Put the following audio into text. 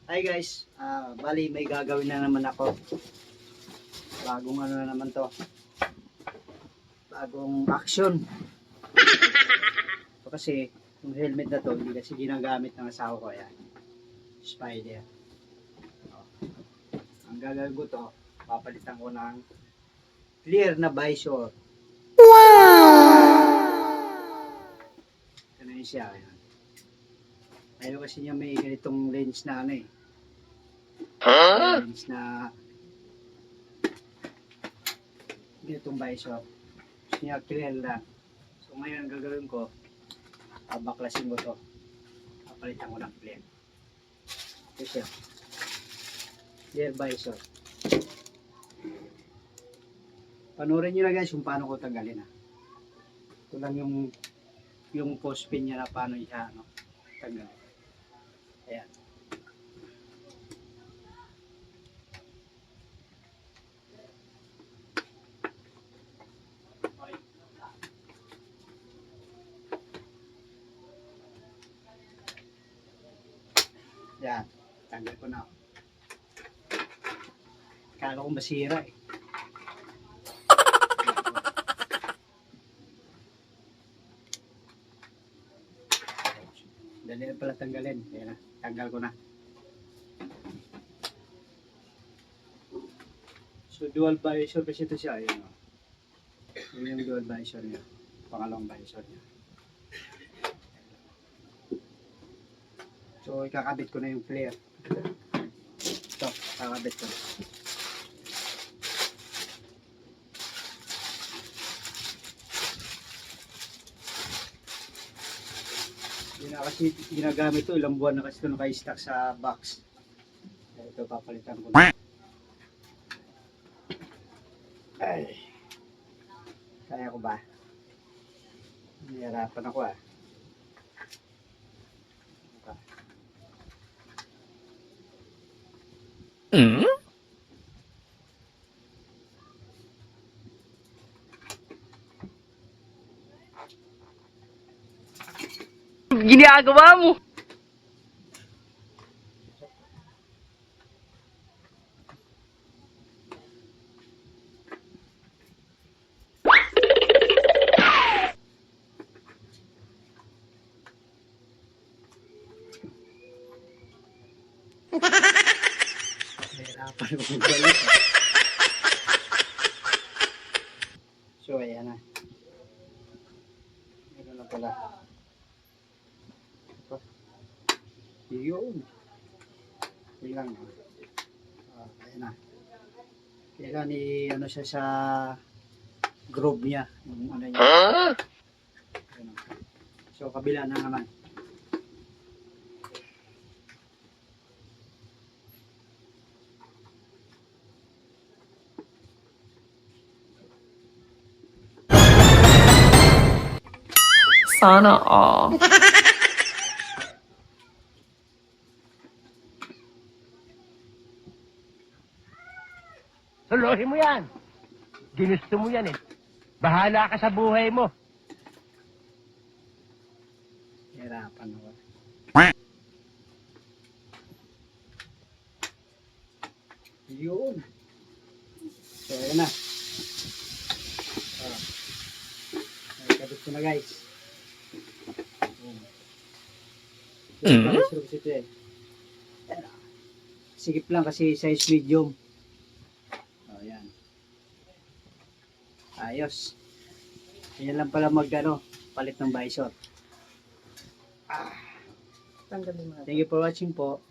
Hi guys, bali may gagawin na naman ako. Bagong ano na naman to. Bagong action. So, kasi yung helmet na to, hindi kasi ginagamit ng asawa ko. Ayan. Spider. Oh. Ang gagawin ko to, papalitan ko ng clear na visor. Ito na yun siya. Ayan. Ayaw kasi niya may ganitong lens na ano eh. Lens na ganitong visor. Gusto niya clear lang. So ngayon ang gagawin ko, baklasin ko to. Papalitan ko ng clear. Ito siya. Clear visor. Panoorin nyo na guys yung paano ko tanggalin ha. Ito lang yung post pin niya na paano siya ano, tanggalin. Ayan. Yan. Tanggal ko na. Kala ko masira eh. Dali na pala tanggalin. Ayan na. Tanggal ko na. So dual visor kasi ito siya. Ayan o. Ayan yung dual visor niya. Pangalawang visor niya. So ikakabit ko na yung flare. Ito. Kakabit ko. Hindi na kasi ginagamit ito. Ilang buwan na kasi ito naka-stack sa box. Ito papalitan ko na. Ay. Kaya ko ba? Nahihirapan ako ah. Ginagawa mo. Nahihirapan ako balik. So ayan na. Ito na pala. Ito. Yun. Ilang. Ayan na. Kailan ano siya sa groove niya. Yung ano niya. Ayan. So kabila na naman. Sana all. Solohin mo yan. Ginusto mo yan eh. Bahala ka sa buhay mo. Hirapan ako. Yun. So ayan na. Nakikabit ko na guys. Sikip lang kasi size medium. Oh, yan. Ayos. Yan lang pala palit ng visor. Thank you for watching po.